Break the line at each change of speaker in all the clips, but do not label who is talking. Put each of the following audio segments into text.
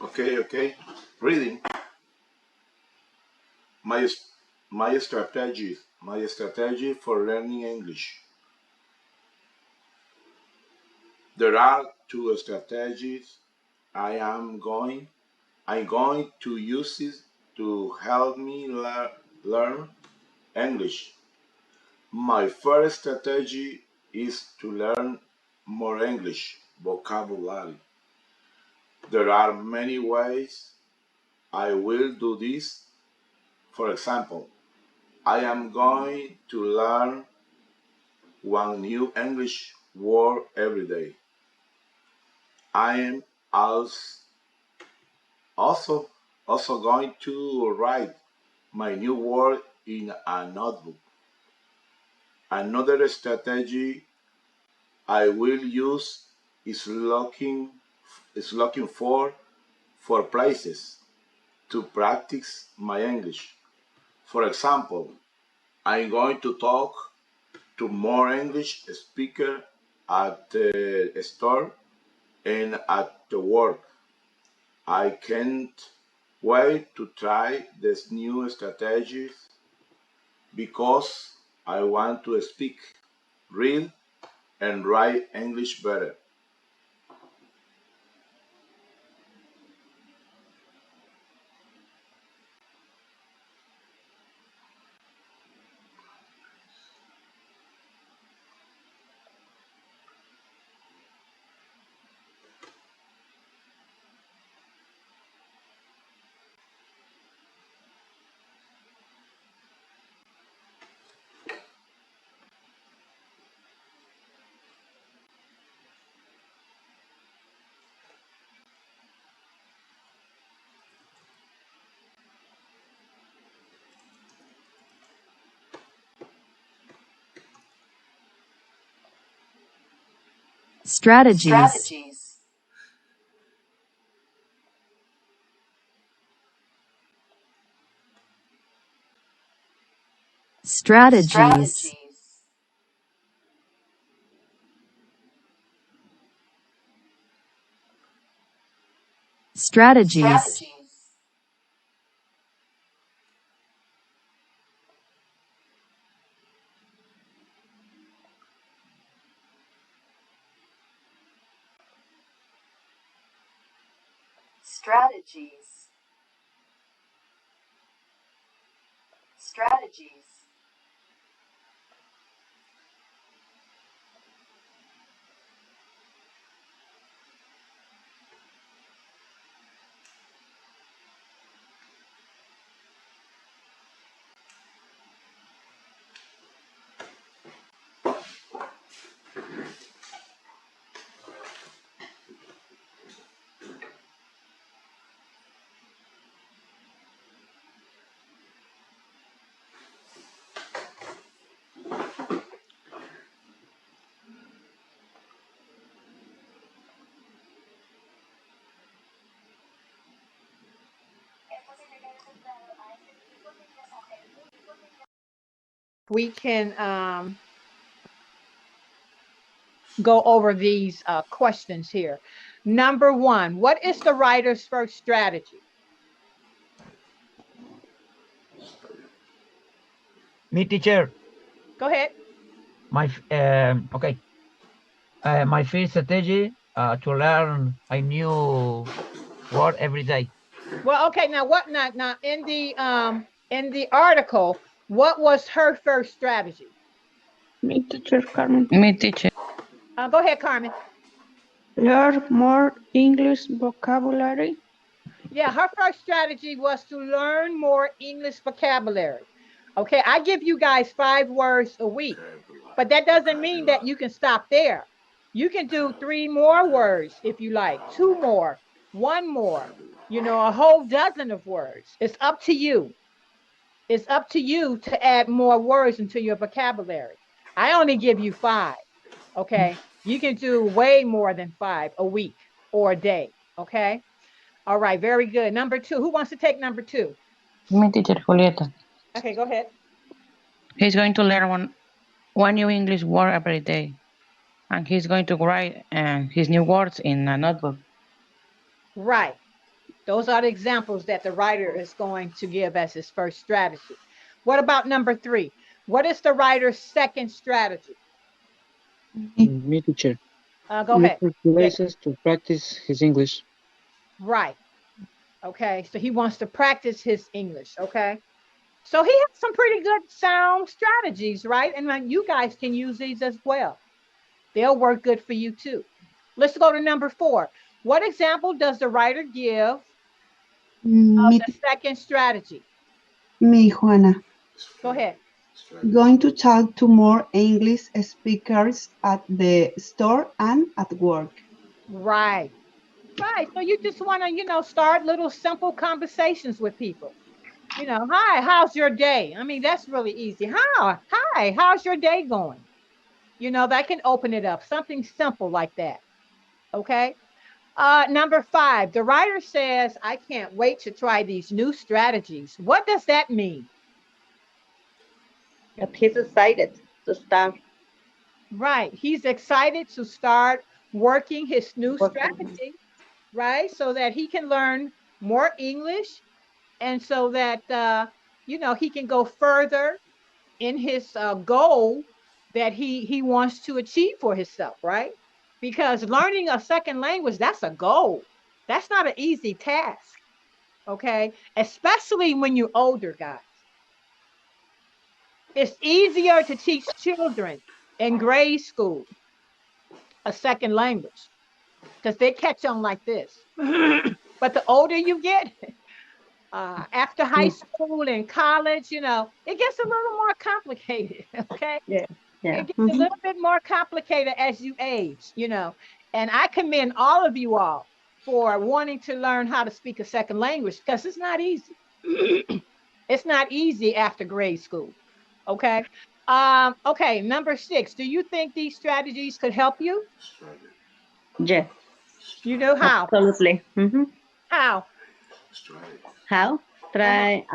Okay. Okay. Reading. My my strategy for learning English. There are two strategies I'm going to use it to help me learn English. My first strategy is to learn more English vocabulary. There are many ways I will do this. For example, I am going to learn one new English word every day. I am als- also also going to write my new word in a notebook. Another strategy I will use is looking for places to practice my English. For example, I'm going to talk to more English speaker at the store and at the work. I can't wait to try these new strategies because I want to speak, read, and write English better.
Strategies. Strategies. Strategies.
We can go over these questions here. Number one, what is the writer's first strategy?
Me, teacher.
Go ahead.
Okay. My first strategy to learn a new word every day.
Well, okay. Now, what? Now, in the article, what was her first strategy?
Me, teacher Carmen.
Me, teacher.
Go ahead, Carmen.
Learn more English vocabulary.
Yeah, her first strategy was to learn more English vocabulary. Okay, I give you guys 5 words a week, but that doesn't mean that
Vocabulary.
you can stop there. You can do 3 more words if you like, 2 more, 1 more, a whole dozen of words. It's up to you. It's up to you to add more words into your vocabulary. I only give you 5. Okay, you can do way more than 5 a week or a day. Okay. All right, very good. Number 2. Who wants to take number 2?
Me, teacher Julieta.
Okay, go ahead.
He's going to learn one new English word every day, and he's going to write his new words in a notebook.
Right. Those are the examples that the writer is going to give as his first strategy. What about number 3? What is the writer's second strategy?
Me, teacher.
Go
Look
ahead.
for
Yes.
places to practice his English.
Right. Okay. So he wants to practice his English. Okay. So he has some pretty good sound strategies, right? And you guys can use these as well. They'll work good for you too. Let's go to number 4. What example does the writer give of
Me,
the second strategy?
me, Juana.
Go ahead.
Going to talk to more English speakers at the store and at work.
Right. Right. So you just want to, start little simple conversations with people. Hi, how's your day? I mean, that's really easy. Hi, how's your day going? That can open it up. Something simple like that. Okay. Number 5, the writer says, I can't wait to try these new strategies. What does that mean?
That he's excited to start
Right. He's excited to start working his new
working.
strategy, right? So that he can learn more English and so that, he can go further in his goal that he wants to achieve for himself, right? Because learning a second language, that's a goal. That's not an easy task, okay? Especially when you're older, guys. It's easier to teach children in grade school a second language because they catch on like this. But the older you get, after high school and college, it gets a little more complicated, okay?
Yeah, yeah.
It gets a little bit more complicated as you age, and I commend all of you all for wanting to learn how to speak a second language because it's not easy. It's not easy after grade school. Okay. Okay, number 6. Do you think these strategies could help you?
Yes,
You know how?
absolutely.
How?
How? Try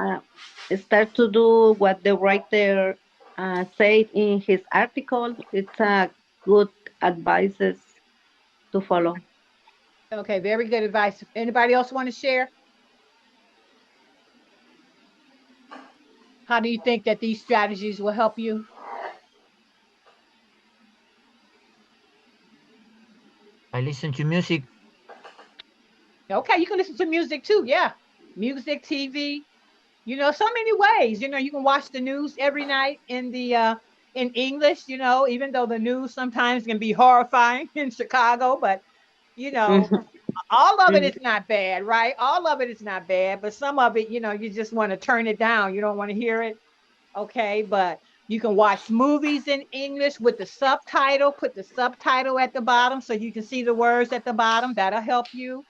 start to do what the writer said in his article. It's a good advices to follow.
Okay, very good advice. Anybody else want to share? How do you think that these strategies will help you?
I listen to music.
Okay, you can listen to music too. Yeah. Music, TV, so many ways. You can watch the news every night in English, even though the news sometimes can be horrifying in Chicago, but you know,
Mhm.
all of it
Mhm.
is not bad, right? All of it is not bad, but some of it, you just want to turn it down. You don't want to hear it. Okay, but you can watch movies in English with the subtitle, put the subtitle at the bottom so you can see the words at the bottom. That'll help you.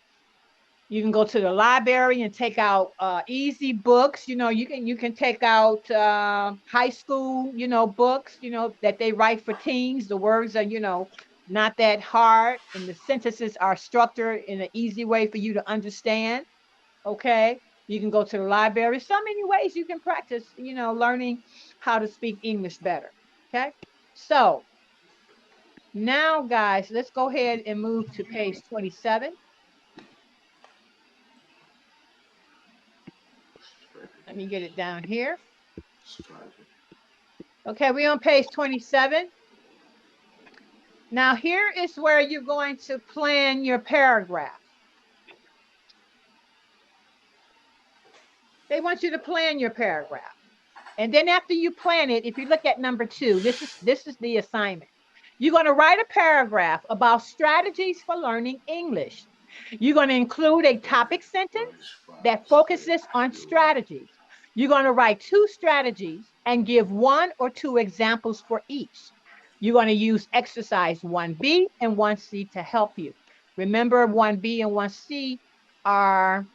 You can go to the library and take out easy books. You can take out high school books that they write for teens. The words are not that hard, and the sentences are structured in an easy way for you to understand. Okay, you can go to the library. So many ways you can practice learning how to speak English better. Okay, so now guys, let's go ahead and move to page 27. Let me get it down here. Okay, we're on page 27. Now, here is where you're going to plan your paragraph. They want you to plan your paragraph. And then after you plan it, if you look at number 2, this is the assignment. You're going to write a paragraph about strategies for learning English. You're going to include a topic sentence that focuses on strategies. You're going to write 2 strategies and give 1 or 2 examples for each. You're going to use exercise 1B and 1C to help you. Remember, 1B and 1C are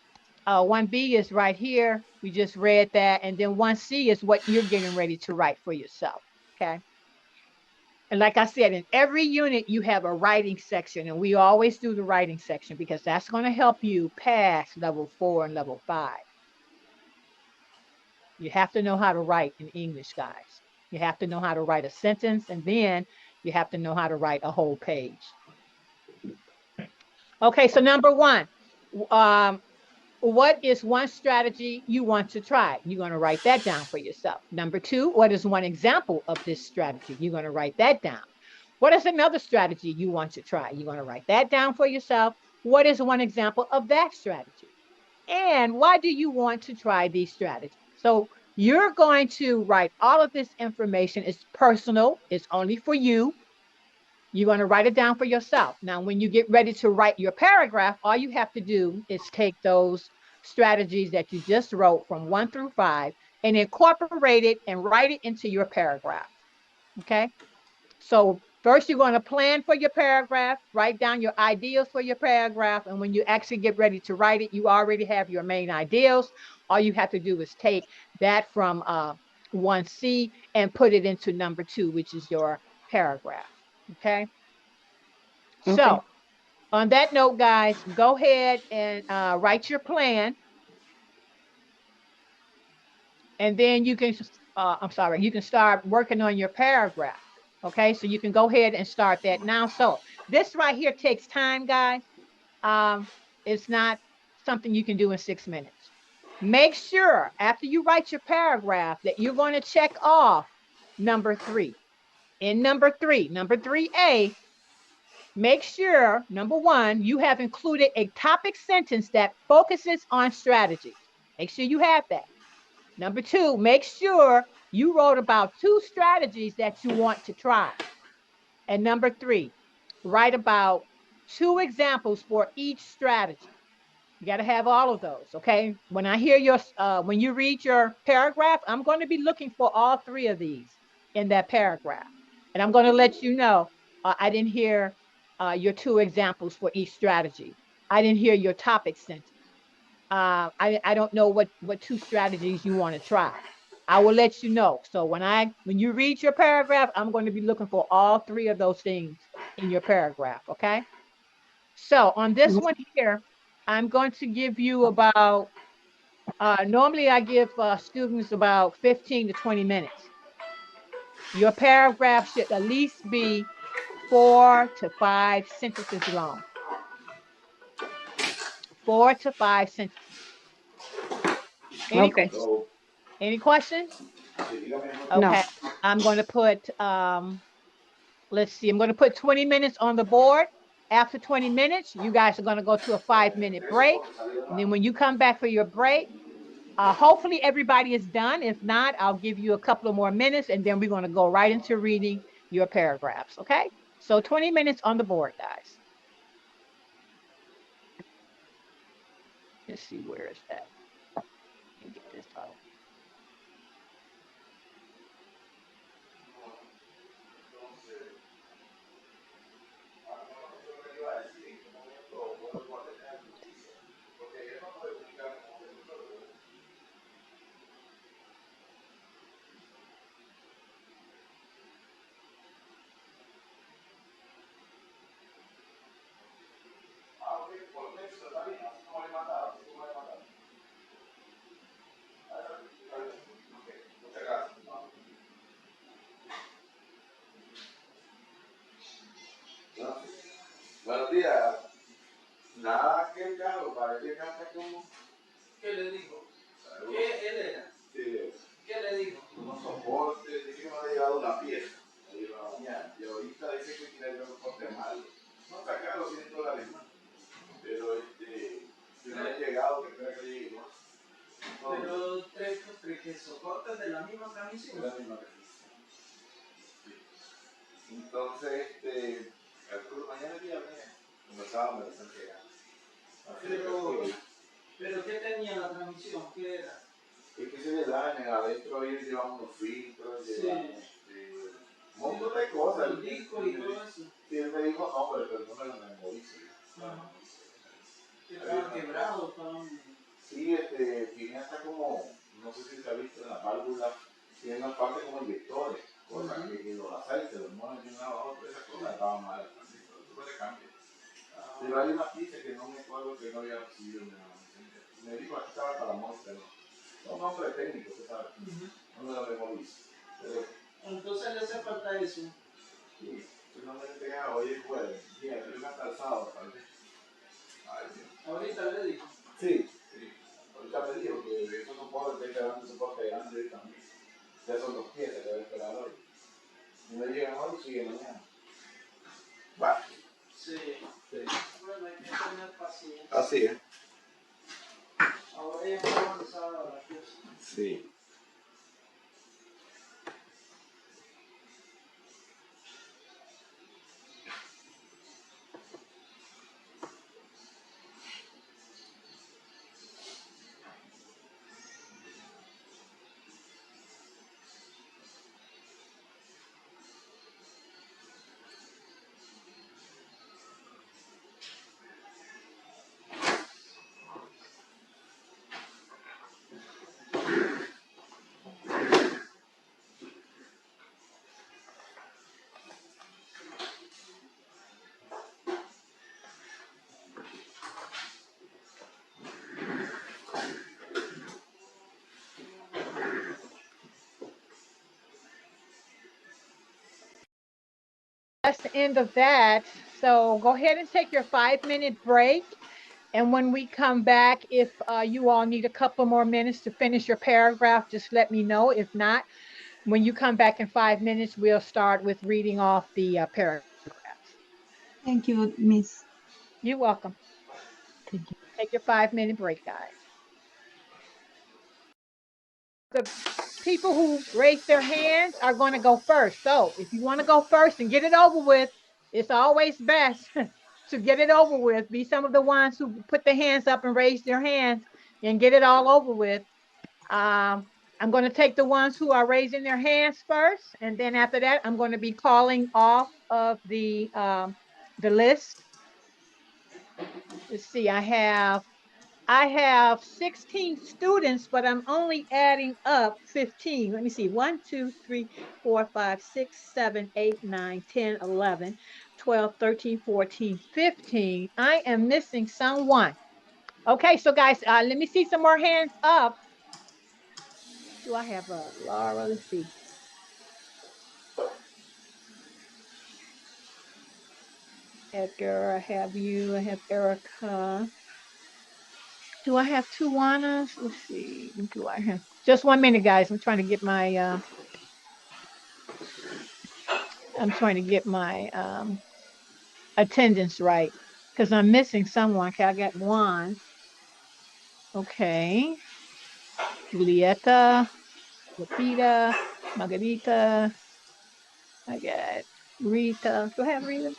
1B is right here. We just read that. And then 1C is what you're getting ready to write for yourself. Okay. And like I said, in every unit, you have a writing section, and we always do the writing section because that's going to help you pass level 4 and level 5. You have to know how to write in English, guys. You have to know how to write a sentence, and then you have to know how to write a whole page. Okay, so number 1, what is one strategy you want to try? You're going to write that down for yourself. Number 2, what is one example of this strategy? You're going to write that down. What is another strategy you want to try? You're going to write that down for yourself. What is one example of that strategy? And why do you want to try these strategies? So you're going to write all of this information. It's personal. It's only for you. You're going to write it down for yourself. Now, when you get ready to write your paragraph, all you have to do is take those strategies that you just wrote from 1 through 5 and incorporate it and write it into your paragraph. Okay. So first, you're going to plan for your paragraph, write down your ideas for your paragraph. And when you actually get ready to write it, you already have your main ideas. All you have to do is take that from 1C and put it into number 2, which is your paragraph. Okay. So on that note, guys, go ahead and write your plan. And then you can, you can start working on your paragraph. Okay, so you can go ahead and start that now. So this right here takes time, guys. It's not something you can do in 6 minutes. Make sure after you write your paragraph that you're going to check off number 3. In number 3A, make sure, number 1, you have included a topic sentence that focuses on strategies. Make sure you have that. Number 2, make sure you wrote about 2 strategies that you want to try. And number 3, write about 2 examples for each strategy. You got to have all of those, okay? When I hear when you read your paragraph, I'm going to be looking for all 3 of these in that paragraph. And I'm going to let you know, I didn't hear your 2 examples for each strategy. I didn't hear your topic sentence. I don't know what 2 strategies you want to try. I will let you know. So when you read your paragraph, I'm going to be looking for all 3 of those things in your paragraph. Okay. So on this one here, I'm going to give you about, normally I give students about 15 to 20 minutes. Your paragraph should at least be 4 to 5 sentences long. 4 to 5 sentences. Any questions? Okay. I'm going to put, let's see, I'm going to put 20 minutes on the board. After 20 minutes, you guys are going to go to a 5-minute break. And then when you come back for your break, hopefully everybody is done. If not, I'll give you a couple of more minutes and then we're going to go right into reading your paragraphs. Okay. So 20 minutes on the board, guys. Let's see, where is that? Let me get this out.
Buenos días. Nada, que Carlos, para que canta como. ¿Qué le dijo? ¿Qué él era? Sí. ¿Qué le dijo? Unos soportes, dice que me ha llegado una pieza. Me dijo la mañana. Y ahorita dice que quiere un soporte malo. No está caro, $100 más. Pero si no ha llegado, que creo que le llegue más. Pero tres soportes de la misma camisa. De la misma camisa. Entonces, mañana es viernes, comenzaba a empezar a llegar.
Pero ¿qué tenía la transmisión? ¿Qué era?
Es que se le dañan, adentro ellos llevan unos filtros, llevan un montón de cosas.
El disco y todo eso.
Sí, él me dijo nombre, pero no me lo memorizo.
Estaban quebrados, estaban...
Sí, tiene hasta como, no sé si se ha visto en la válvula, tiene una parte como inyectores, cosas que los aceites, los mueven de un lado a otro, esas cosas estaban mal también, pero después le cambia. Pero hay una pieza que no me acuerdo que no había recibido me dijo aquí estaba para muestra, ¿no? Son nombres técnicos, ¿sabes? No me lo memorizo. Pero,
entonces le hace falta eso.
Sí, si no me he entregado hoy es jueves, mira, yo me he calzado tal vez. Ay, Dios.
Ahorita le digo.
Sí, sí. Ahorita me dijo que eso soporte, que quedando soporte grande también. Ya son 2 piezas que voy a esperar hoy. Si no llegan hoy, sigue mañana. Vale.
Sí. Bueno, hay que tener paciencia.
Así es.
Ahora ya está avanzada la cosa.
Sí.
That's the end of that. So go ahead and take your 5-minute break. And when we come back, if you all need a couple more minutes to finish your paragraph, just let me know. If not, when you come back in 5 minutes, we'll start with reading off the paragraphs.
Thank you, Miss.
You're welcome.
Thank you.
Take your 5-minute break, guys. The people who raise their hands are going to go first. So if you want to go first and get it over with, it's always best to get it over with. Be some of the ones who put their hands up and raise their hands and get it all over with. I'm going to take the ones who are raising their hands first, and then after that, I'm going to be calling off of the list. Let's see. I have 16 students, but I'm only adding up 15. Let me see. 1, 2, 3, 4, 5, 6, 7, 8, 9, 10, 11, 12, 13, 14, 15. I am missing someone. Okay, so guys, let me see some more hands up. Do I have a Laura? Let's see. Edgar, I have you. I have Erica. Do I have 2 Juanas? Let's see. Do I have just 1 minute, guys? I'm trying to get my attendance right because I'm missing someone. Okay, I got one. Okay. Julieta, Lupita, Margarita. I got Rita. Do I have Rita?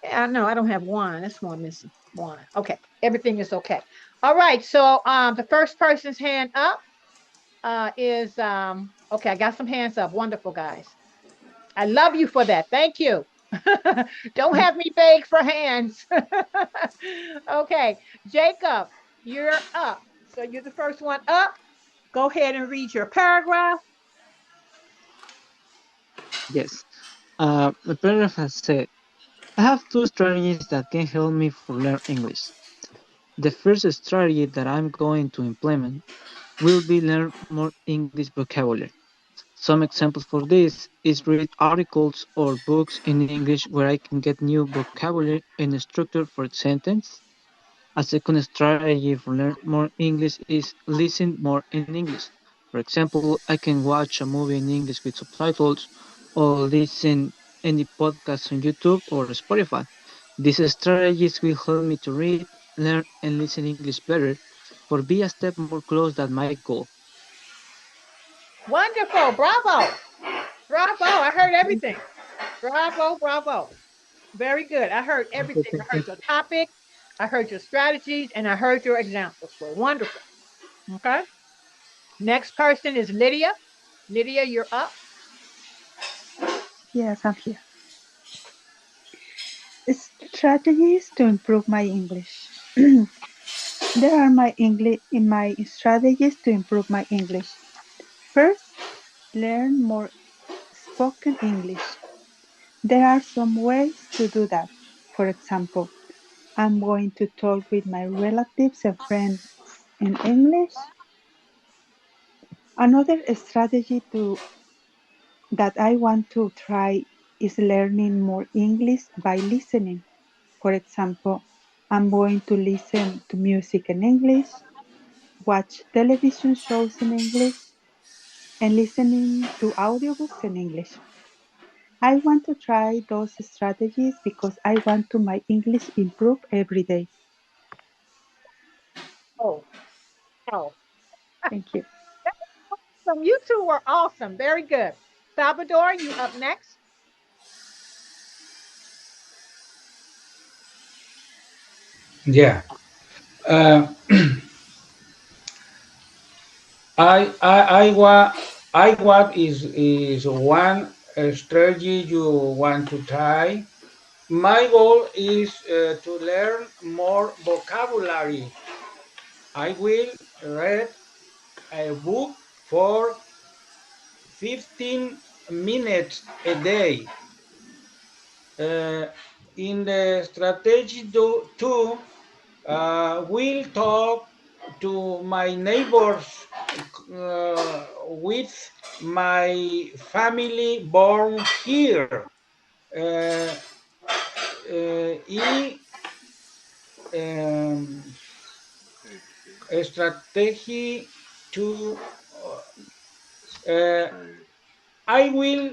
Yeah, no, I don't have one. That's one missing. One. Okay. Everything is okay. All right. So the first person's hand up is okay, I got some hands up. Wonderful, guys. I love you for that. Thank you. Don't have me beg for hands. Okay, Jacob, you're up. So you're the first one up. Go ahead and read your paragraph.
Yes. The paragraph has said, I have 2 strategies that can help me for learn English. The first strategy that I'm going to implement will be learn more English vocabulary. Some examples for this is read articles or books in English where I can get new vocabulary and structure for sentence. A second strategy for learn more English is listen more in English. For example, I can watch a movie in English with subtitles or listen any podcast on YouTube or Spotify. These strategies will help me to read, learn, and listen English better, for be a step more close than my goal.
Wonderful. Bravo. Bravo. I heard everything. Bravo, bravo. Very good. I heard everything. I heard your topic, I heard your strategies, and I heard your examples. So wonderful. Okay. Next person is Lydia. Lydia, you're up.
Yes, I'm here. Strategies to improve my English. There are my strategies to improve my English. First, learn more spoken English. There are some ways to do that. For example, I'm going to talk with my relatives and friends in English. Another strategy that I want to try is learning more English by listening. For example, I'm going to listen to music in English, watch television shows in English, and listening to audiobooks in English. I want to try those strategies because I want to my English improve every day.
Oh, oh.
Thank you.
Awesome. You two were awesome. Very good. Salvador, you up next.
Yeah. Uh, I what is one strategy you want to try. My goal is to learn more vocabulary. I will read a book for 15 minutes a day. In the strategy two, we'll talk to my neighbors with my family born here. Uh, y um, strategy to uh, I will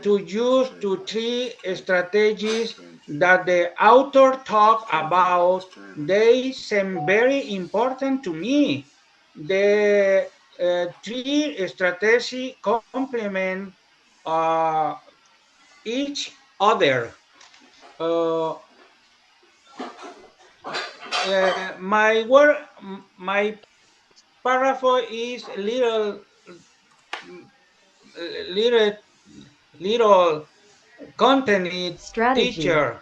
to use to three strategies that the author talk about. They seem very important to me. The three strategies complement uh, each other. Uh, my paragraph is little little content
Strategy.
teacher.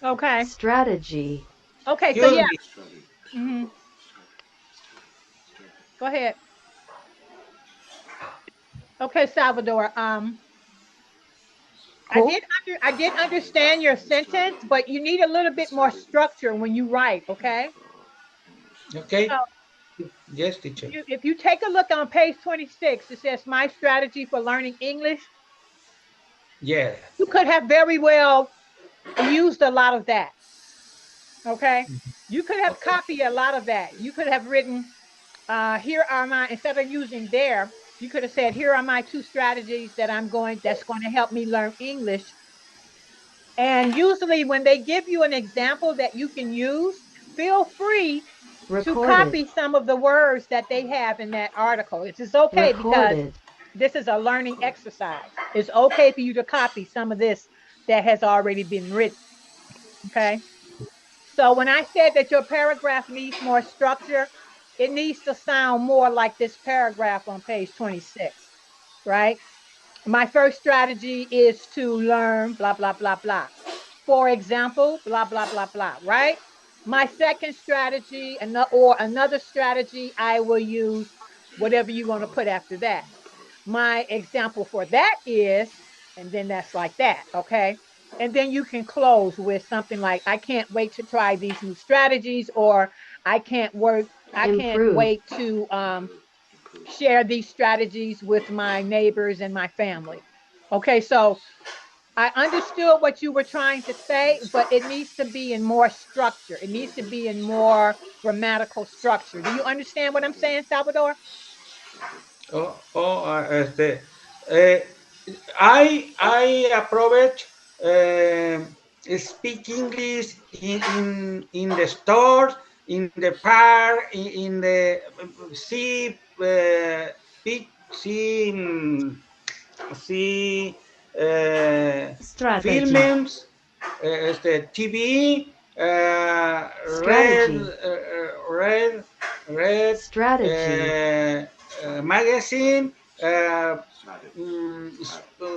Okay.
Strategy.
Okay. So
Excuse
yeah.
me.
hmm Go ahead. Okay, Salvador.
Who?
I did understand your sentence, but you need a little bit more structure when you write. Okay.
Okay.
So
Yes, teacher.
if you take a look on page 26, it says my strategy for learning English.
Yeah.
You could have very well used a lot of that. Okay. You could have
Okay.
copied a lot of that. You could have written, here are my, instead of using there, you could have said, here are my two strategies that's going to help me learn English. And usually when they give you an example that you can use, feel free to
Recorded.
copy some of the words that they have in that article. It's okay because
Recorded.
this is a learning exercise. It's okay for you to copy some of this that has already been written. Okay. So when I said that your paragraph needs more structure, it needs to sound more like this paragraph on page 26, right? My first strategy is to learn blah, blah, blah, blah. For example, blah, blah, blah, blah, right? My second strategy, or another strategy, I will use whatever you're going to put after that. My example for that is, and then that's like that, okay? And then you can close with something like, I can't wait to try these new strategies, or I can't
Improve.
wait to share these strategies with my neighbors and my family. Okay, so I understood what you were trying to say, but it needs to be in more structure. It needs to be in more grammatical structure. Do you understand what I'm saying, Salvador?
Uh, I approach speak English in the store, in the park, in the see see
Strategy.
films, TV,
Strategy.
read
Strategy.
magazine,
Strategy.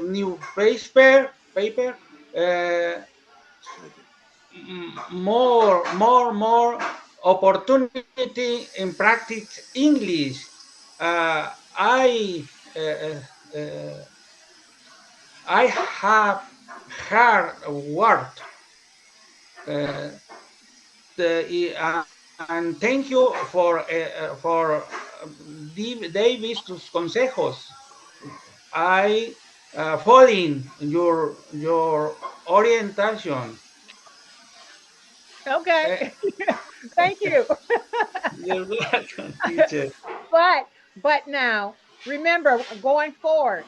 new paper,
Strategy.
more opportunity in practice English. I uh, I have hard work. Uh, and thank you for Davis tus consejos. I following your orientation.
Okay. Thank you.
You're welcome, teacher.
But now remember going forward,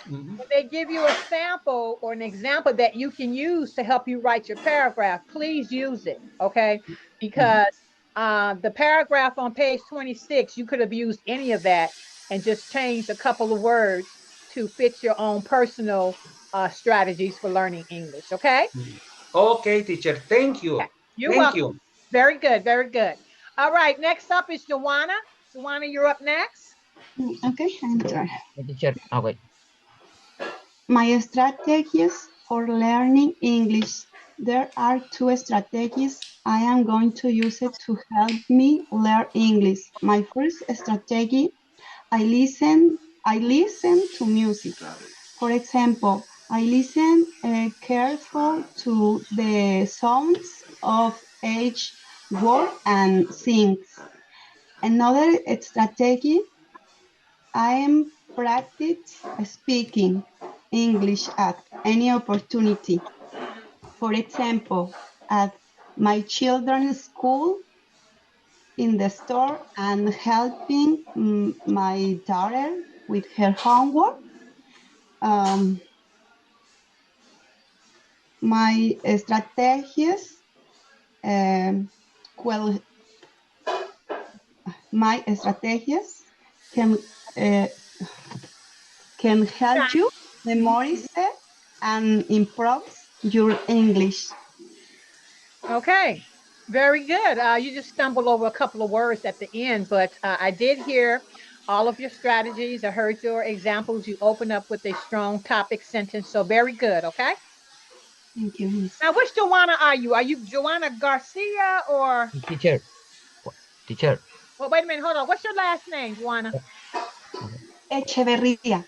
Mhm.
when they give you a sample or an example that you can use to help you write your paragraph, please use it. Okay. Because the paragraph on page 26, you could have used any of that and just changed a couple of words to fit your own personal strategies for learning English. Okay.
Okay, teacher. Thank you.
Okay. You're
Thank
welcome.
you.
Very good. Very good. All right. Next up is Joanna. Joanna, you're up next.
Okay, I'm trying.
Teacher, okay.
My strategies for learning English. There are two strategies I am going to use it to help me learn English. My first strategy, I listen to music. For example, I listen careful to the sounds of each word and sings. Another strategy, I am practice speaking English at any opportunity. For example, at my children's school, in the store, and helping my daughter with her homework. My strategies, well, my strategies can uh, can help you memorize and improve your English.
Okay, very good. You just stumbled over a couple of words at the end, but I did hear all of your strategies. I heard your examples. You open up with a strong topic sentence, so very good. Okay.
Thank you, Miss.
Now, which Joanna are you? Are you Joanna Garcia or?
Teacher, teacher.
Well, wait a minute. Hold on. What's your last name, Joanna?
Okay.
Echeverria.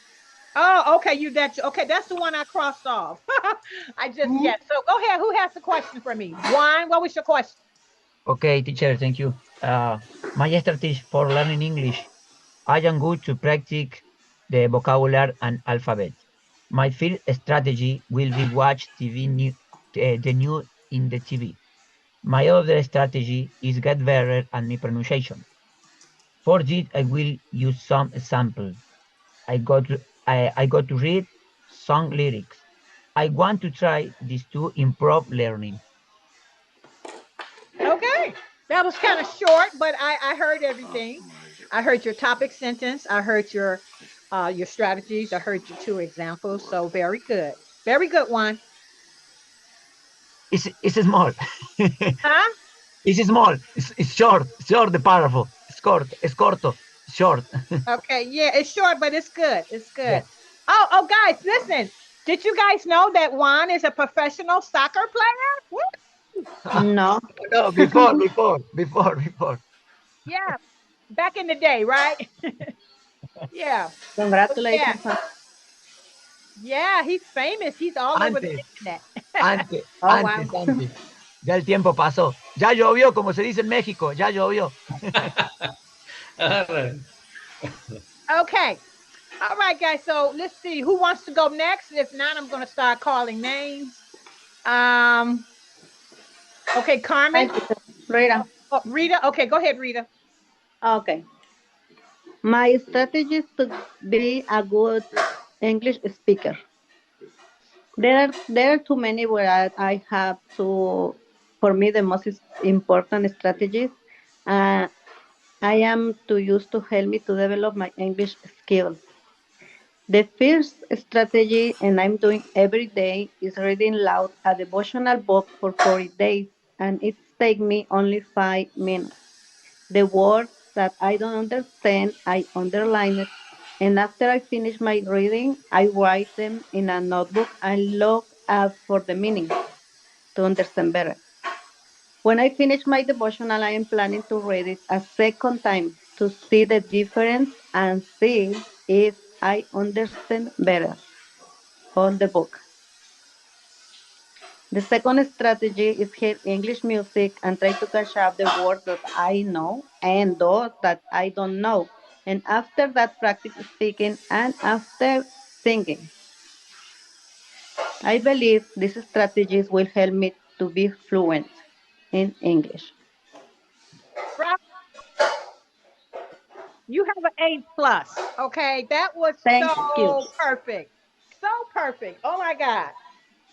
Oh, okay. Okay. That's the one I crossed off. I just guessed. So go ahead. Who has the question for me? Juan, what was your question?
Okay, teacher, thank you. My strategy for learning English. I am good to practice the vocabulary and alphabet. My first strategy will be watch the new in the TV. My other strategy is get better at my pronunciation. For this, I will use some example. I got to read some lyrics. I want to try this to improve learning.
Okay. That was kind of short, but I heard everything. I heard your topic sentence. I heard your strategies. I heard your two examples. So very good. Very good one.
It's small.
Huh?
It's small. It's short. Short, the powerful. Es corto. Short.
Okay. Yeah, it's short, but it's good. It's
Yeah.
good. Oh, guys, listen. Did you guys know that Juan is a professional soccer player? Woo!
No.
No, before.
Yeah, back in the day, right? Yeah. But yeah,
Congratulations.
yeah, he's famous. He's all over the
Antes,
internet.
Oh, wow.
antes. Ya el tiempo pasó. Ya llovió, como se dice en México. Ya llovió.
All right.
Okay. All right, guys. So let's see who wants to go next. If not, I'm going to start calling names. Okay, Carmen.
Rita.
Oh, Rita. Okay, go ahead, Rita.
Okay. My strategy is to be a good English speaker. There are too many where I have to, for me, the most important strategies. Uh, I am to use to help me to develop my English skills. The first strategy, and I'm doing every day, is reading loud a devotional book for 40 days, and it's take me only 5 minutes. The words that I don't understand, I underline it, and after I finish my reading, I write them in a notebook and look up for the meaning to understand better. When I finish my devotional, I am planning to read it a second time to see the difference and see if I understand better all the book. The second strategy is hear English music and try to catch up the words that I know and those that I don't know. And after that, practice speaking and after singing. I believe these strategies will help me to be fluent in English.
Bravo, you have an A+. Okay, that was
Thank you.
so perfect. So perfect. Oh my God.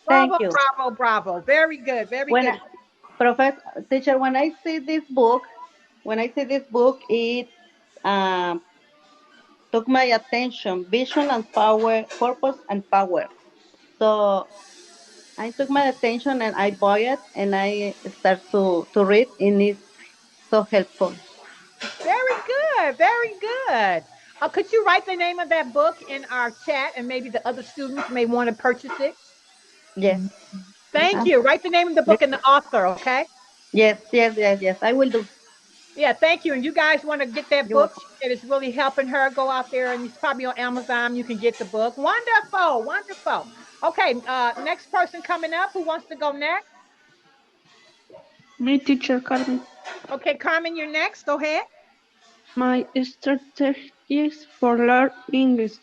Thank
Bravo,
you.
bravo, bravo. Very good. Very
When
good.
I, Professor teacher, when I see this book, it um, took my attention, vision and power, purpose and power. So I took my attention and I bought it and I start to read and it's so helpful.
Very good. Very good. Could you write the name of that book in our chat and maybe the other students may want to purchase it?
Yes.
Thank
Uh,
you. Write the name of the book and the author, okay?
yes. I will do.
Yeah, thank you. And you guys want to get that
You're
book?
welcome.
She said it's really helping her. Go out there and it's probably on Amazon. You can get the book. Wonderful, wonderful. Okay, next person coming up. Who wants to go next?
My teacher Carmen.
Okay, Carmen, you're next. Go ahead.
My strategies for learn English.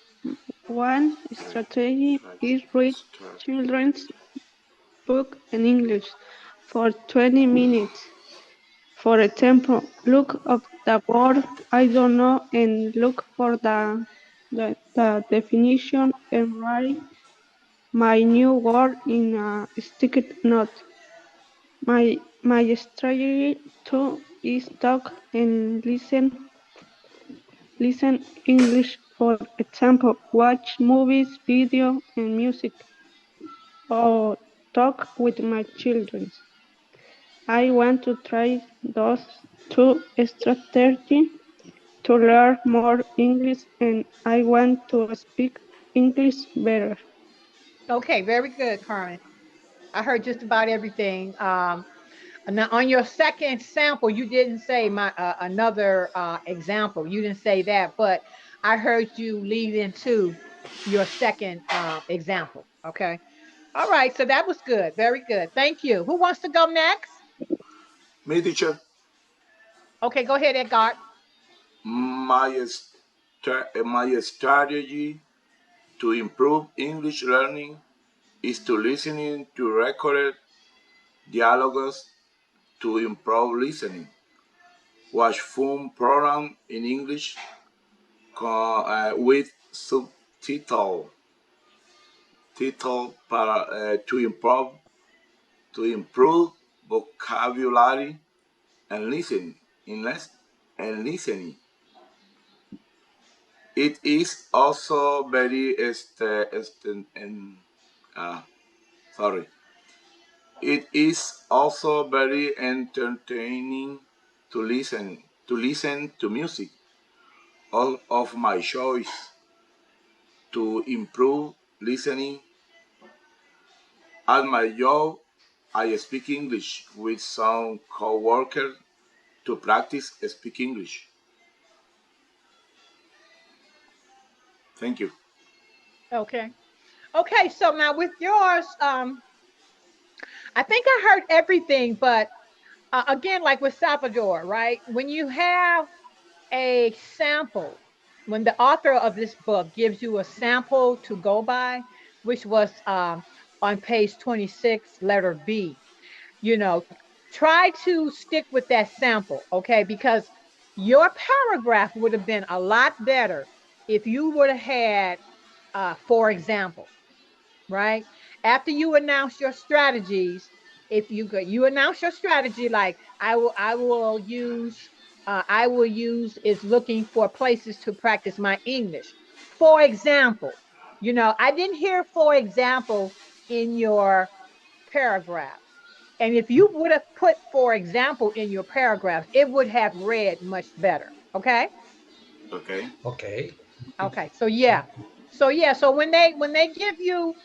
One strategy is read children's book in English for 20 minutes. For example, look up the word I don't know and look for the definition and write my new word in a sticky note. My strategy two is talk and listen English. For example, watch movies, video, and music, or talk with my children. I want to try those two strategies to learn more English, and I want to speak English better.
Okay, very good, Carmen. I heard just about everything. Now, on your second sample, you didn't say my another example. You didn't say that, but I heard you lead into your second example. Okay. All right. So that was good. Very good. Thank you. Who wants to go next?
Me, teacher,
Okay, go ahead, Edgar.
my strategy to improve English learning is to listening to recorded dialogues to improve listening. Watch film program in English with subtitle to improve vocabulary and listening in less and listening. It is also very uh, sorry. It is also very entertaining to listen to music of my choice to improve listening. At my job, I speak English with some coworkers to practice speak English. Thank you.
Okay. Okay. So now with yours, I think I heard everything, but again, like with Salvador, right? When you have a sample, when the author of this book gives you a sample to go by, which was on page 26, letter B, you know, try to stick with that sample, okay? Because your paragraph would have been a lot better if you would have had, for example, right? After you announce your strategies, if you announce your strategy like I will use is looking for places to practice my English. For example, You know, I didn't hear, for example, in your paragraph. And if you would have put, for example, in your paragraph, it would have read much better. Okay.
Okay.
Okay.
Okay. So yeah. So yeah. So when they give you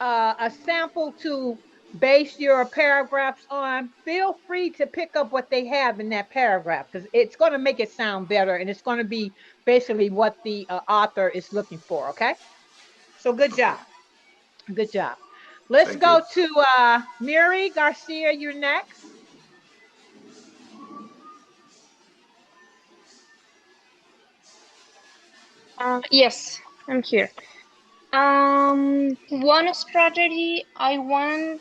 a sample to base your paragraphs on, feel free to pick up what they have in that paragraph because it's going to make it sound better and it's going to be basically what the author is looking for. Okay. So good job. Good job. Let's
Thank you.
go to Miri Garcia. You're next.
Yes, I'm here. One strategy I want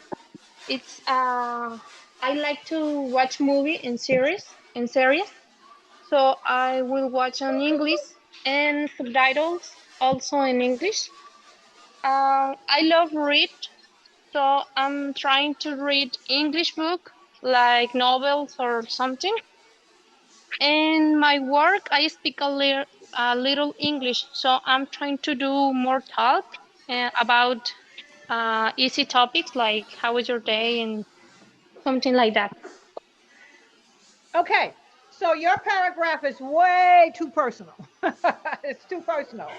it's I like to watch movie and series. So I will watch on English and subtitles also in English. I love read, so I'm trying to read English book like novels or something. In my work, I speak a little English, so I'm trying to do more talk about easy topics like how was your day and something like that.
Okay. So your paragraph is way too personal. It's too personal.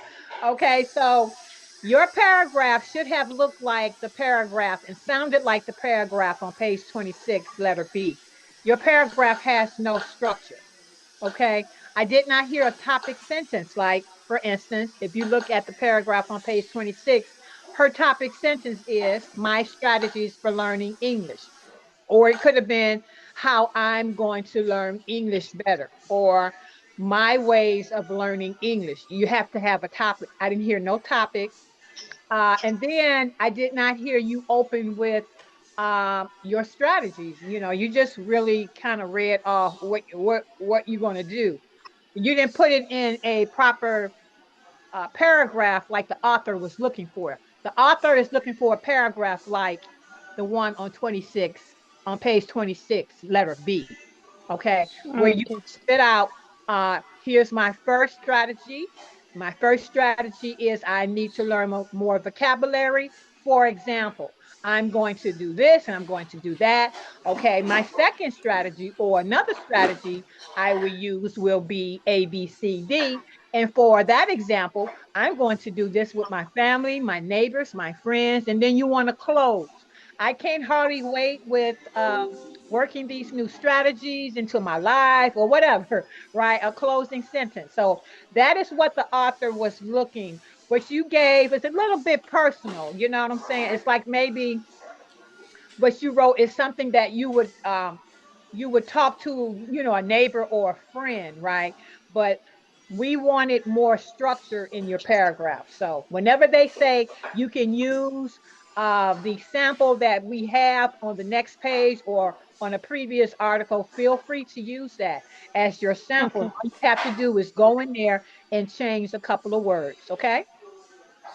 Okay. So your paragraph should have looked like the paragraph and sounded like the paragraph on page 26, letter B. Your paragraph has no structure. Okay. I did not hear a topic sentence. Like, for instance, if you look at the paragraph on page 26, her topic sentence is my strategies for learning English. Or it could have been how I'm going to learn English better or my ways of learning English. You have to have a topic. I didn't hear no topic. And then I did not hear you open with your strategies. You know, you just really kind of read off what you're going to do. You didn't put it in a proper paragraph like the author was looking for. The author is looking for a paragraph like the one on 26, on page 26, letter B. Okay, where you
Okay.
spit out, here's my first strategy. My first strategy is I need to learn more vocabulary. For example, I'm going to do this and I'm going to do that. Okay, my second strategy or another strategy I will use will be A, B, C, D. And for that example, I'm going to do this with my family, my neighbors, my friends, and then you want to close. I can't hardly wait with working these new strategies into my life or whatever, right? A closing sentence. So that is what the author was looking. What you gave is a little bit personal. You know what I'm saying? It's like maybe what you wrote is something that you would talk to, you know, a neighbor or a friend, right? But we wanted more structure in your paragraph. So whenever they say you can use the sample that we have on the next page or on a previous article, feel free to use that as your sample.
Okay.
All you have to do is go in there and change a couple of words. Okay.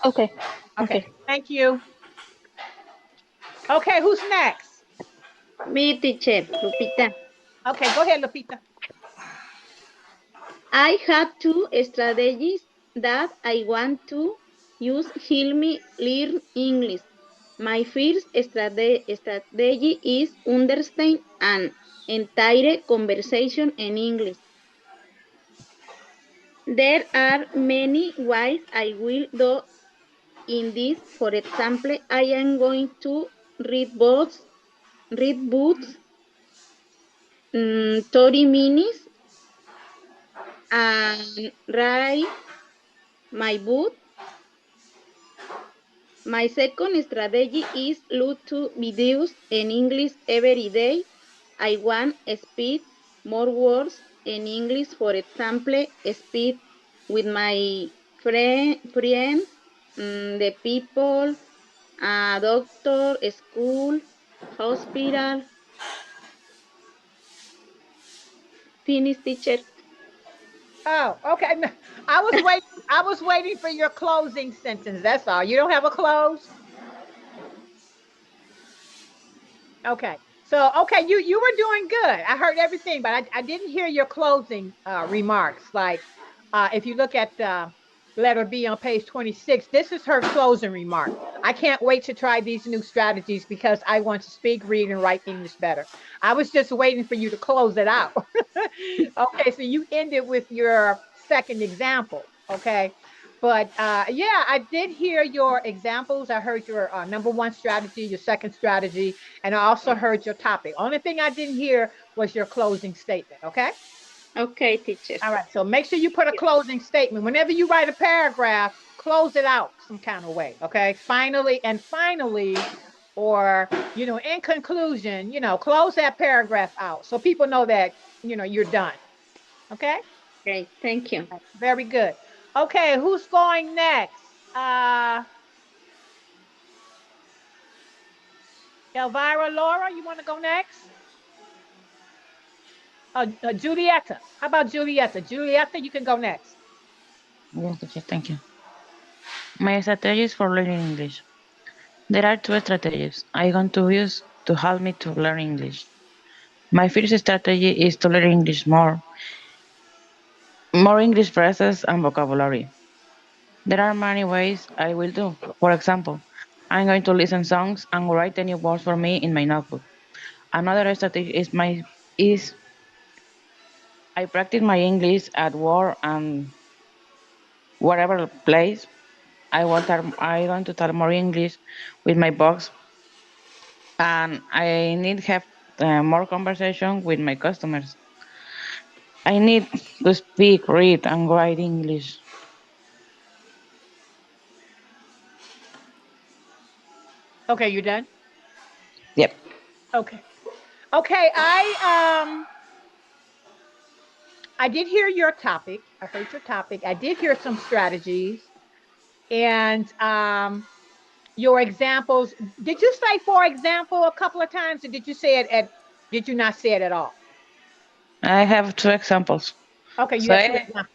Okay.
Okay.
Okay.
Thank you. Okay. Who's next?
Me, teacher, Lupita.
Okay. Go ahead, Lupita.
I have two strategies that I want to use help me learn English. My first strategy is understand an entire conversation in English. There are many ways I will do in this. For example, I am going to read books 30 minutes and write my book. My second strategy is look to videos in English every day. I want to speak more words in English. For example, speak with my friends, the people, doctor, school, hospital. Finish, teacher.
Oh, okay. I was waiting. I was waiting for your closing sentence. That's all. You don't have a close? Okay. So, okay, you were doing good. I heard everything, but I didn't hear your closing remarks. Like, if you look at letter B on page 26. This is her closing remark. I can't wait to try these new strategies because I want to speak, read, and write English better. I was just waiting for you to close it out. Okay, so you ended with your second example. Okay. But yeah, I did hear your examples. I heard your number one strategy, your second strategy, and I also heard your topic. Only thing I didn't hear was your closing statement. Okay.
Okay, teacher.
All right. So make sure you put a closing statement. Whenever you write a paragraph, close it out some kind of way. Okay. Finally, or, in conclusion, close that paragraph out so people know that, you're done. Okay.
Great, thank you.
Very good. Okay. Who's going next? Elvira, Laura, you want to go next? Julieta. How about Julieta? Julieta, you can go next.
Yes, teacher, thank you. My strategies for learning English. There are two strategies I'm going to use to help me to learn English. My first strategy is to learn English more English phrases and vocabulary. There are many ways I will do. For example, I'm going to listen songs and write any words for me in my notebook. Another strategy is I practice my English at work and wherever place. I want to talk more English with my boss, and I need have more conversation with my customers. I need to speak, read, and write English.
Okay, you done?
Yep.
Okay. Okay, I did hear your topic. I heard your topic. I did hear some strategies and your examples. Did you say for example a couple of times or did you say it did you not say it at all?
I have two examples.
Okay, you
So
have two examples.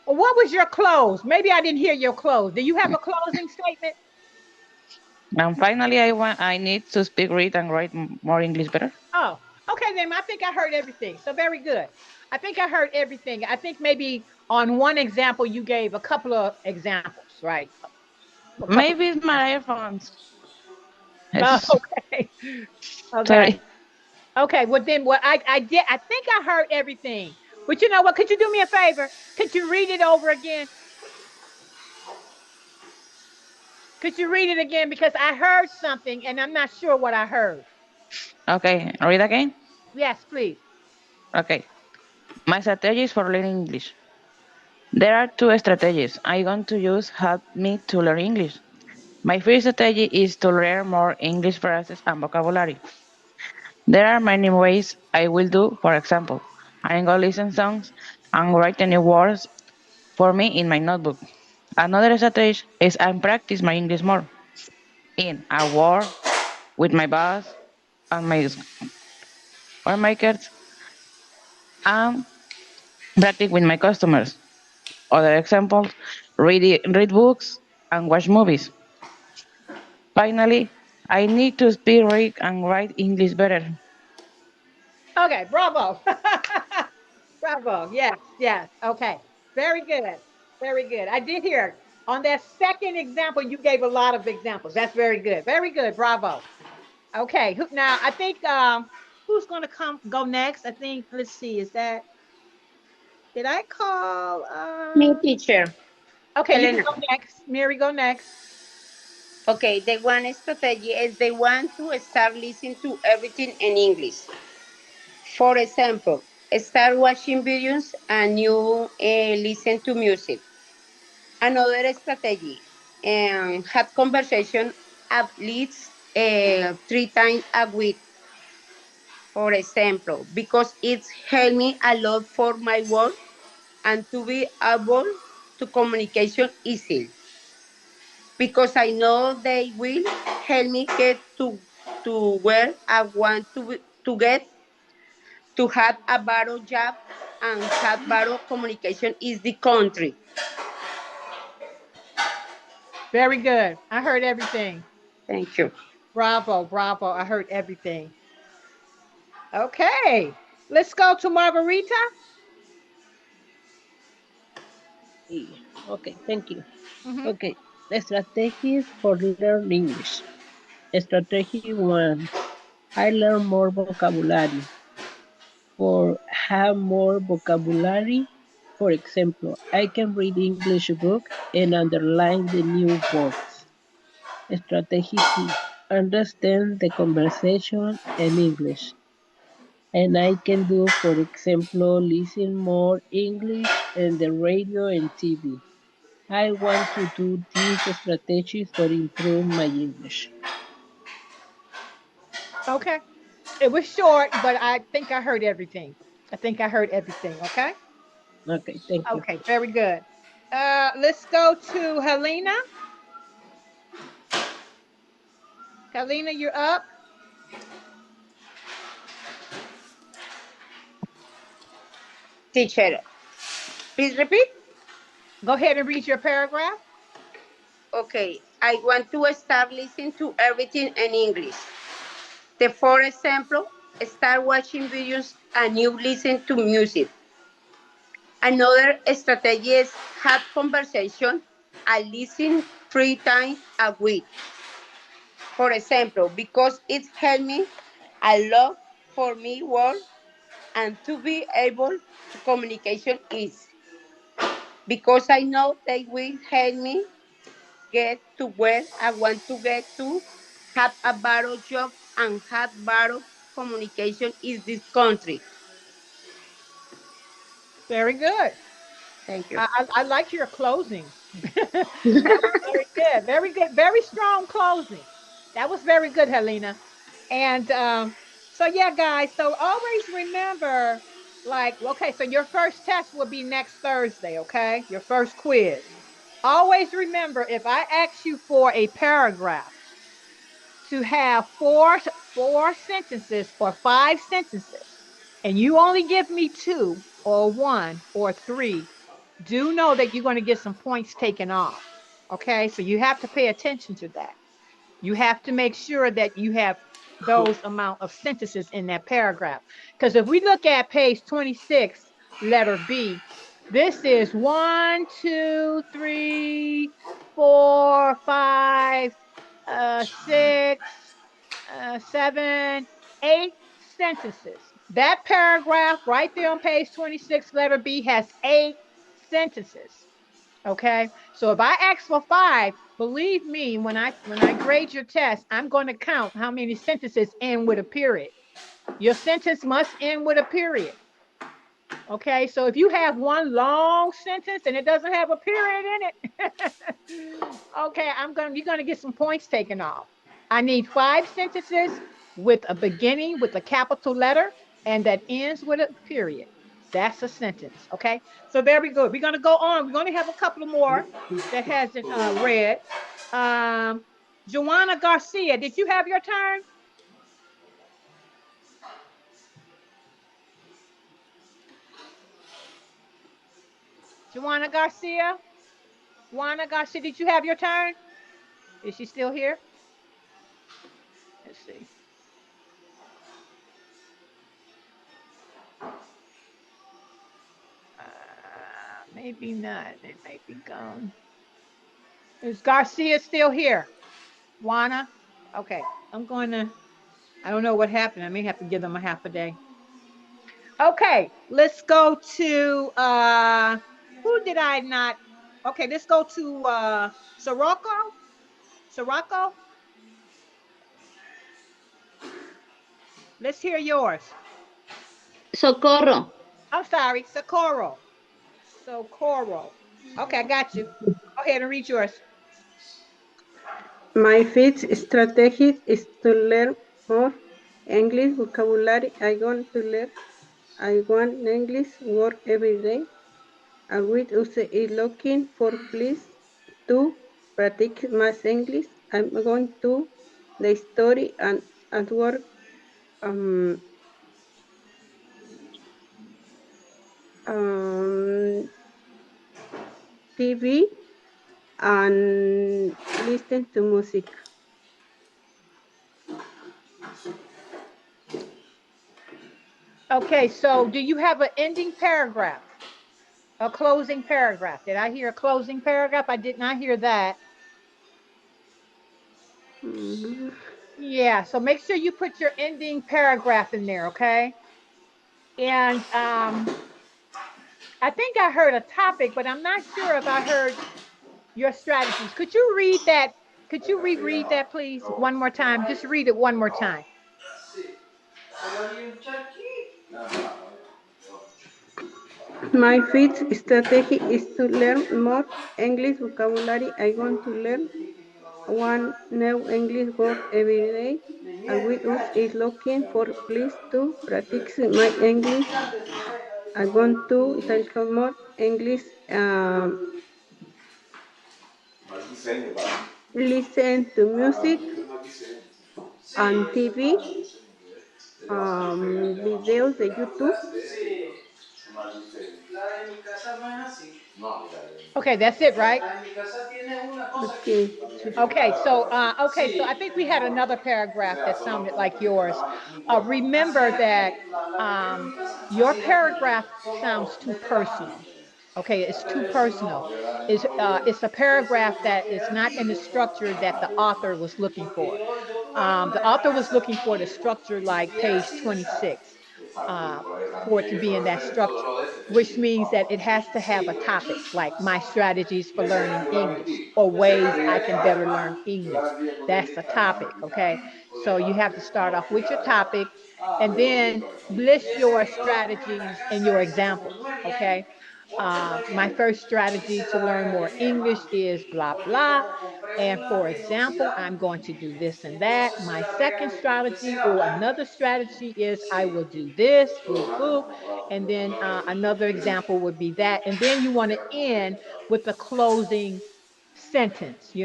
Well, what was your close? Maybe I didn't hear your close. Do you have a closing statement?
and finally, I need to speak, read, and write more English better.
Oh, okay then. I think I heard everything. So very good. I think I heard everything. I think maybe on one example you gave a couple of examples, right?
Maybe it's my earphones.
Oh,
It's,
okay. Okay.
sorry.
Okay. Well, then what I did, I think I heard everything. But you know what? Could you do me a favor? Could you read it over again? Could you read it again? Because I heard something and I'm not sure what I heard.
Okay, read again.
Yes, please.
Okay. My strategies for learning English. There are two strategies I'm going to use help me to learn English. My first strategy is to learn more English phrases and vocabulary. There are many ways I will do. For example, I'm going to listen songs and write any words for me in my notebook. Another strategy is I practice my English more in a work with my boss and my or makers and practice with my customers. Other examples, read books and watch movies. Finally, I need to speak, read, and write English better.
Okay, bravo. Bravo. Yes, yes. Okay. Very good. Very good. I did hear on that second example, you gave a lot of examples. That's very good. Very good. Bravo. Okay. Now I think who's gonna go next? I think let's see, did I call
Me, teacher.
okay, you can
Elena.
go next. Mary, go next.
Okay, the one strategy is they want to start listening to everything in English. For example, start watching videos and you listen to music. Another strategy, have conversation at least 3 times a week. For example, because it's helped me a lot for my work and to be able to communication easily. Because I know they will help me get to where I want to get to have a better job and have better communication is the country.
Very good. I heard everything.
Thank you.
Bravo, bravo. I heard everything. Okay. Let's go to Margarita.
Okay, thank you.
Mhm.
Okay, strategies for learn English. Strategy 1. I learn more vocabulary. For have more vocabulary, for example, I can read English book and underline the new words. Strategy 2. Understand the conversation in English. And I can do, for example, listen more English in the radio and TV. I want to do these strategies for improve my English.
Okay. It was short, but I think I heard everything. I think I heard everything. Okay.
Okay, thank you.
Okay. Very good. Let's go to Helena. Helena, you're up.
Teacher, please repeat.
Go ahead and read your paragraph.
Okay, I want to start listening to everything in English. For example, start watching videos and you listen to music. Another strategy is have conversation and listen 3 times a week. For example, because it helped me a lot for me work and to be able to communication is because I know they will help me get to where I want to get to, have a better job and have better communication in this country.
Very good.
Thank you.
I like your closing. That was very good. Very good. Very strong closing. That was very good, Helena. And so yeah, guys. So always remember, like, okay, so your first test will be next Thursday. Okay, your first quiz. Always remember, if I ask you for a paragraph to have four sentences or five sentences, and you only give me two or one or three, do know that you're going to get some points taken off. Okay, so you have to pay attention to that. You have to make sure that you have those amount of sentences in that paragraph. Because if we look at page 26, letter B, this is 6, 7, 8 sentences. That paragraph right there on page 26, letter B, has 8 sentences. Okay. So if I ask for five, believe me, when I grade your test, I'm going to count how many sentences end with a period. Your sentence must end with a period. Okay. So if you have one long sentence and it doesn't have a period in it, okay, you're gonna get some points taken off. I need 5 sentences with a beginning with a capital letter and that ends with a period. That's a sentence. Okay. So there we go. We're gonna go on. We're gonna have a couple of more that hasn't read. Um, Joanna Garcia, did you have your turn? Joanna Garcia? Juana Garcia, did you have your turn? Is she still here? Let's see. Maybe not. It may be gone. Is Garcia still here? Juana? Okay. I don't know what happened. I may have to give them a half a day. Okay. Let's go to, who did I not? Okay. Let's go to, Sirocco. Sirocco, let's hear yours.
Socorro.
I'm sorry. Socorro. Socorro. Okay. I got you. Go ahead and read yours.
My fifth strategy is to learn more English vocabulary. I want English word every day. I will use it looking for place to practice my English. I'm going to the story and at work um, um, TV and listen to music.
Okay. So do you have an ending paragraph? A closing paragraph. Did I hear a closing paragraph? I did not hear that. Yeah, so make sure you put your ending paragraph in there, okay? And I think I heard a topic, but I'm not sure if I heard your strategies. Could you read that? Could you reread that, please, one more time? Just read it one more time.
My fifth strategy is to learn more English vocabulary. I want to learn one new English word every day. I will is looking for place to practice my English. I want to study more English. Listen to music and TV, videos de YouTube.
Okay, that's it, right?
Okay.
Okay, so I think we had another paragraph that sounded like yours. Remember that your paragraph sounds too personal. Okay, it's too personal. It's a paragraph that is not in the structure that the author was looking for. The author was looking for the structure like page 26 uh, for it to be in that structure, which means that it has to have a topic like my strategies for learning English or ways I can better learn English. That's the topic, okay? So you have to start off with your topic and then list your strategies and your examples, okay? My first strategy to learn more English is blah, blah. And for example, I'm going to do this and that. My second strategy or another strategy is I will do this, boop, boop. And then another example would be that. And then you want to end with a closing sentence.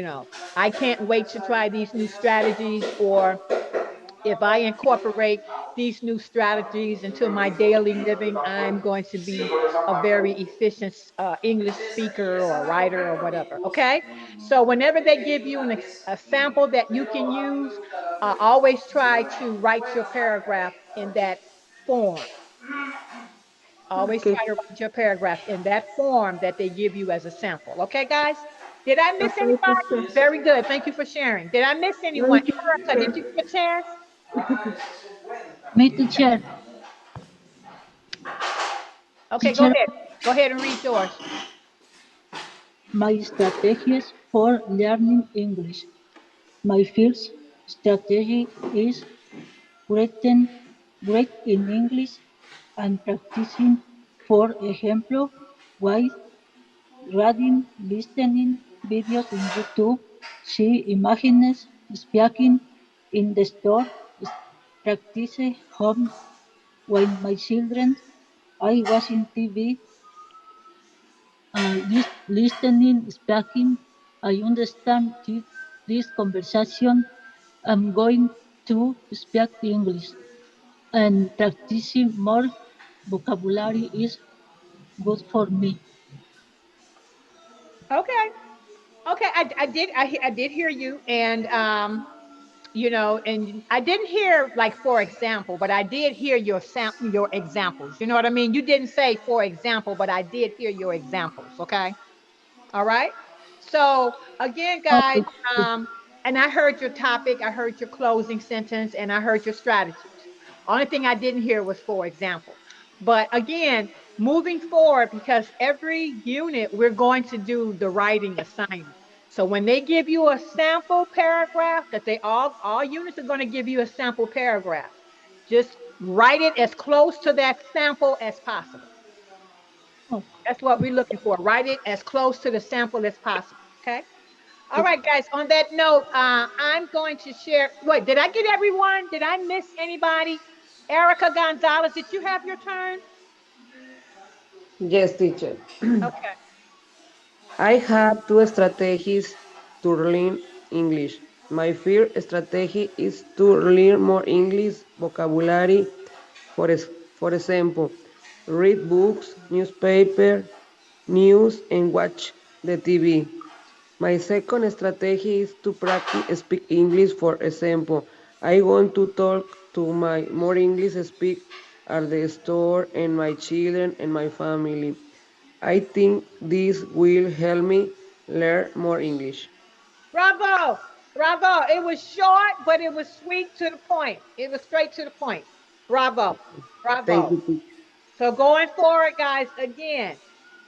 I can't wait to try these new strategies, or if I incorporate these new strategies into my daily living, I'm going to be a very efficient English speaker or writer or whatever. Okay. So whenever they give you a sample that you can use, always try to write your paragraph in that form. Always try to write your paragraph in that form that they give you as a sample. Okay, guys? Did I miss
Okay,
anybody?
teacher.
Very good. Thank you for sharing. Did I miss anyone?
Thank you,
Erica,
teacher.
did you get a chance?
Me, teacher.
Okay, go
Teacher,
ahead. Go ahead and read yours.
my strategies for learning English. My first strategy is written great in English and practicing. For example, while reading, listening videos in YouTube, see images, speaking in the store, practice home when my children I watching TV, listening, speaking. I understand this conversation. I'm going to speak English, and practicing more vocabulary is good for me.
Okay. Okay, I did hear you, and and I didn't hear like for example, but I did hear your examples. You know what I mean? You didn't say for example, but I did hear your examples. Okay. All right. So again, guys,
Okay.
and I heard your topic, I heard your closing sentence, and I heard your strategies. Only thing I didn't hear was for example. But again, moving forward, because every unit we're going to do the writing assignment. So when they give you a sample paragraph, that they all units are going to give you a sample paragraph. Just write it as close to that sample as possible.
Oh,
That's what we're looking for. Write it as close to the sample as possible. Okay. All right, guys. On that note, I'm going to share. Wait, did I get everyone? Did I miss anybody? Erica Gonzalez, did you have your turn?
Yes, teacher.
Okay.
I have two strategies to learn English. My first strategy is to learn more English vocabulary. For example, read books, newspaper, news, and watch the TV. My second strategy is to practice speak English. For example, I want to talk to my more English speak at the store and my children and my family. I think this will help me learn more English.
Bravo. Bravo. It was short, but it was sweet to the point. It was straight to the point. Bravo.
Thank
Bravo.
you, teacher.
So going forward, guys, again,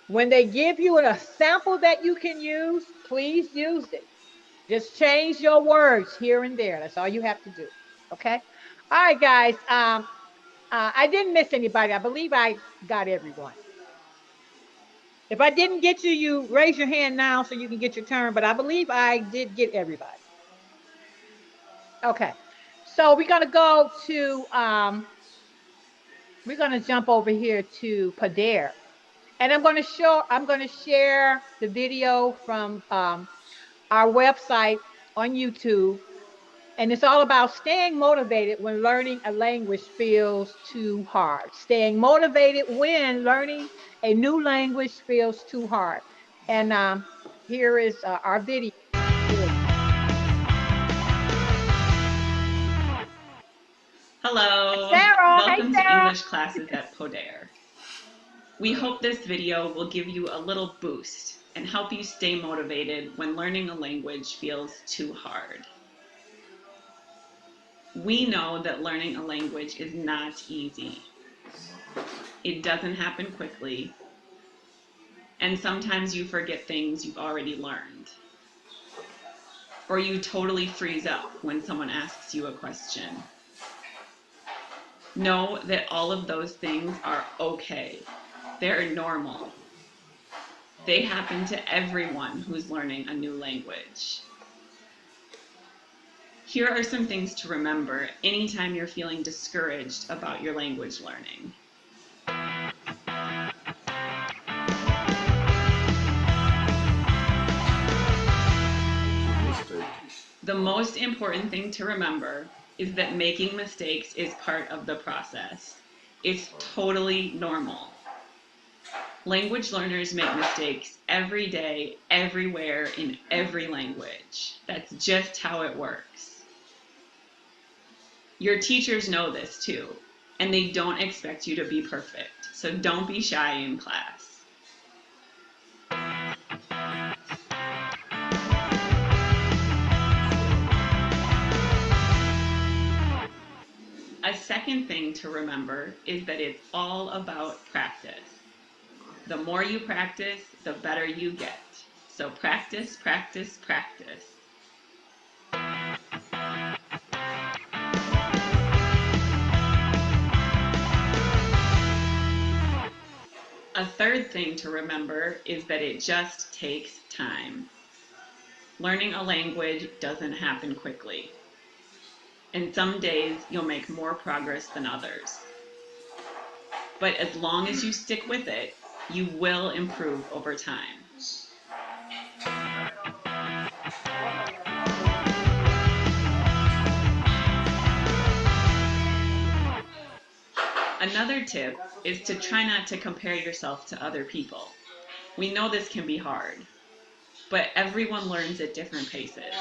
when they give you a sample that you can use, please use it. Just change your words here and there. That's all you have to do. Okay. All right, guys. I didn't miss anybody. I believe I got everyone. If I didn't get to you, raise your hand now so you can get your turn. But I believe I did get everybody. Okay. So we're gonna go to we're gonna jump over here to Pader. And I'm gonna share the video from our website on YouTube. And it's all about staying motivated when learning a language feels too hard. Staying motivated when learning a new language feels too hard. And here is our video.
Hello,
Sarah, hey
welcome to
Sarah.
English classes at Poder. We hope this video will give you a little boost and help you stay motivated when learning a language feels too hard. We know that learning a language is not easy. It doesn't happen quickly, and sometimes you forget things you've already learned. Or you totally freeze up when someone asks you a question. Know that all of those things are okay. They're normal. They happen to everyone who's learning a new language. Here are some things to remember anytime you're feeling discouraged about your language learning. The most important thing to remember is that making mistakes is part of the process. It's totally normal. Language learners make mistakes every day, everywhere, in every language. That's just how it works. Your teachers know this too, and they don't expect you to be perfect, so don't be shy in class. A second thing to remember is that it's all about practice. The more you practice, the better you get. So practice, practice, practice. A third thing to remember is that it just takes time. Learning a language doesn't happen quickly. And some days you'll make more progress than others. But as long as you stick with it, you will improve over time. Another tip is to try not to compare yourself to other people. We know this can be hard, but everyone learns at different paces.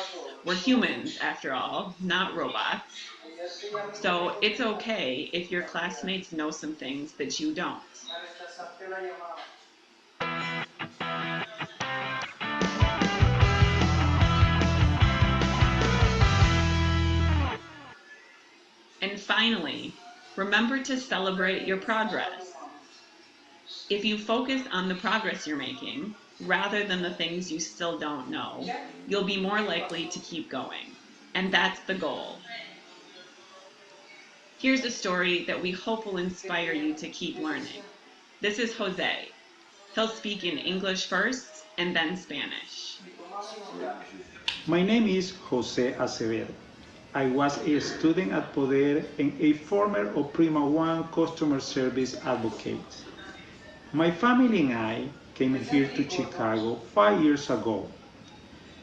We're humans, after all, not robots. So it's okay if your classmates know some things that you don't. And finally, remember to celebrate your progress. If you focus on the progress you're making, rather than the things you still don't know, you'll be more likely to keep going. And that's the goal. Here's a story that we hope will inspire you to keep learning. This is Jose. He'll speak in English first and then Spanish.
My name is Jose Acevedo. I was a student at Poder and a former Oprima One customer service advocate. My family and I came here to Chicago 5 years ago.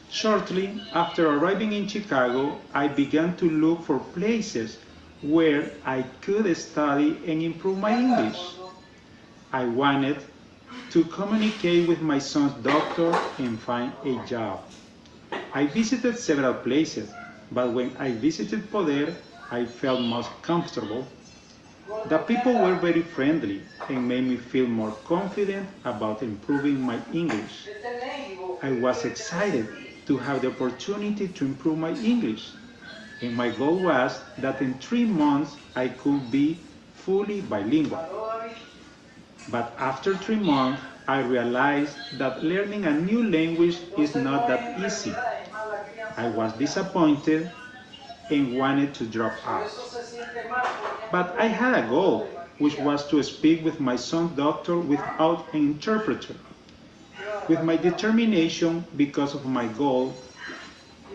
Shortly after arriving in Chicago, I began to look for places where I could study and improve my English. I wanted to communicate with my son's doctor and find a job. I visited several places, but when I visited Poder, I felt most comfortable. The people were very friendly and made me feel more confident about improving my English. I was excited to have the opportunity to improve my English, and my goal was that in 3 months I could be fully bilingual. But after 3 months, I realized that learning a new language is not that easy. I was disappointed and wanted to drop out. But I had a goal, which was to speak with my son's doctor without an interpreter. With my determination because of my goal,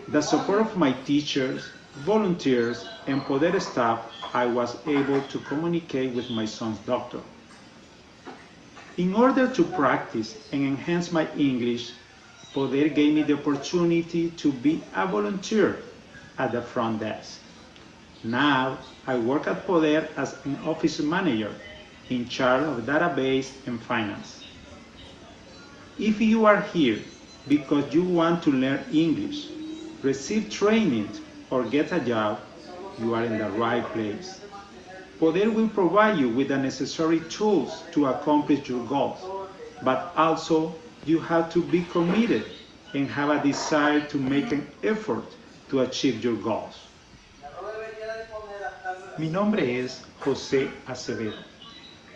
the support of my teachers, volunteers, and Poder staff, I was able to communicate with my son's doctor. In order to practice and enhance my English, Poder gave me the opportunity to be a volunteer at the front desk. Now, I work at Poder as an office manager in charge of database and finance. If you are here because you want to learn English, receive training, or get a job, you are in the right place. Poder will provide you with the necessary tools to accomplish your goals, but also you have to be committed and have a desire to make an effort to achieve your goals. Mi nombre es José Acevedo.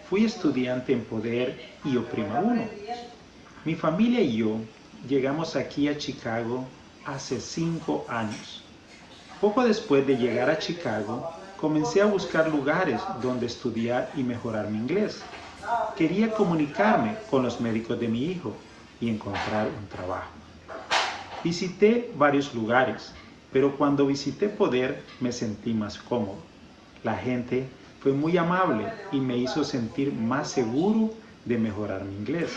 Fui estudiante en Poder y Oprima 1. Mi familia y yo llegamos aquí a Chicago hace 5 años. Poco después de llegar a Chicago, comencé a buscar lugares donde estudiar y mejorar mi inglés. Quería comunicarme con los médicos de mi hijo y encontrar un trabajo. Visité varios lugares, pero cuando visité Poder me sentí más cómodo. La gente fue muy amable y me hizo sentir más seguro de mejorar mi inglés.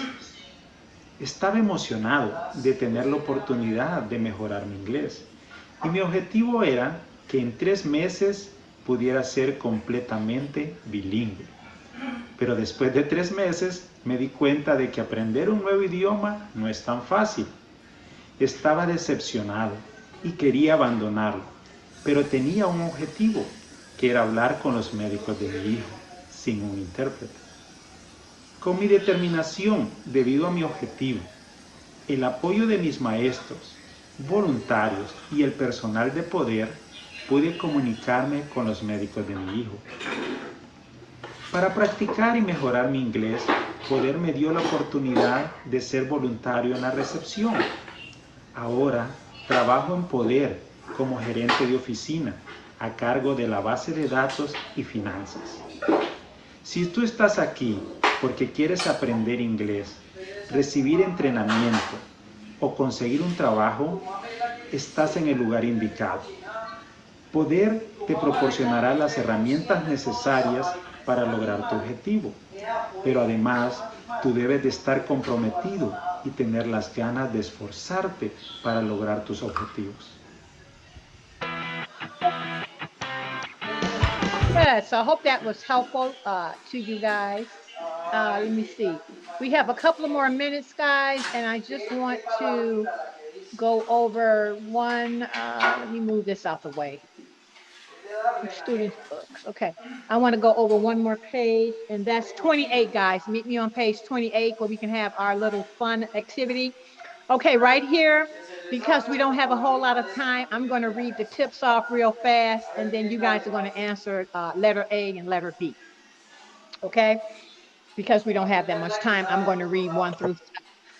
Estaba emocionado de tener la oportunidad de mejorar mi inglés y mi objetivo era que en 3 meses pudiera ser completamente bilingüe. Pero después de 3 meses me di cuenta de que aprender un nuevo idioma no es tan fácil. Estaba decepcionado y quería abandonarlo, pero tenía un objetivo, que era hablar con los médicos de mi hijo, sin un intérprete. Con mi determinación, debido a mi objetivo, el apoyo de mis maestros, voluntarios y el personal de Poder, pude comunicarme con los médicos de mi hijo. Para practicar y mejorar mi inglés, Poder me dio la oportunidad de ser voluntario en la recepción. Ahora trabajo en Poder como gerente de oficina, a cargo de la base de datos y finanzas. Si tú estás aquí porque quieres aprender inglés, recibir entrenamiento o conseguir un trabajo, estás en el lugar indicado. Poder te proporcionará las herramientas necesarias para lograr tu objetivo, pero además tú debes de estar comprometido y tener las ganas de esforzarte para lograr tus objetivos.
Yes, I hope that was helpful to you guys. Let me see. We have a couple of more minutes, guys, and I just want to go over one. Let me move this out the way. Students' books. Okay. I want to go over one more page, and that's 28, guys. Meet me on page 28 where we can have our little fun activity. Okay, right here, because we don't have a whole lot of time, I'm going to read the tips off real fast, and then you guys are going to answer letter A and letter B. Okay? Because we don't have that much time, I'm going to read 1 through 7.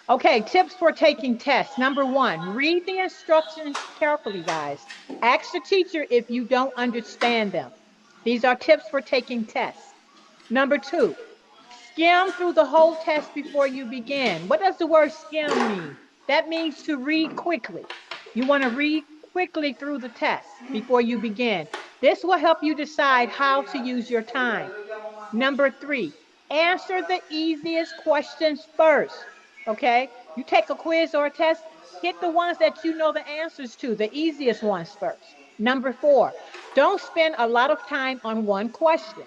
Okay, tips for taking tests. Number 1, read the instructions carefully, guys. Ask the teacher if you don't understand them. These are tips for taking tests. Number 2, skim through the whole test before you begin. What does the word skim mean? That means to read quickly. You want to read quickly through the test before you begin. This will help you decide how to use your time. Number 3, answer the easiest questions first. Okay? You take a quiz or a test, get the ones that you know the answers to, the easiest ones first. Number 4, don't spend a lot of time on one question.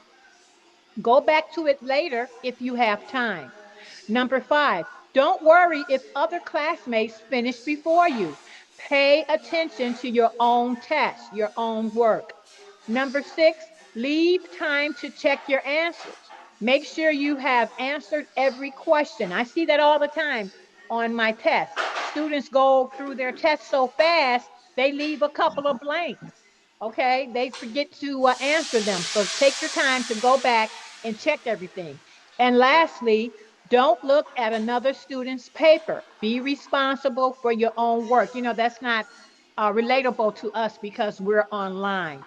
Go back to it later if you have time. Number 5, don't worry if other classmates finish before you. Pay attention to your own test, your own work. Number 6, Leave time to check your answers. Make sure you have answered every question. I see that all the time on my tests. Students go through their tests so fast, they leave a couple of blanks. Okay, they forget to answer them. So take your time to go back and check everything. And lastly, don't look at another student's paper. Be responsible for your own work. You know, that's not relatable to us because we're online.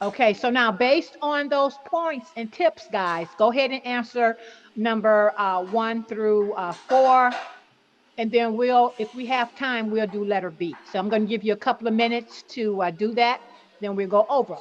Okay, so now based on those points and tips, guys, go ahead and answer number 1 through 4. And then if we have time, we'll do letter B. So I'm going to give you a couple of minutes to do that. Then we'll go over.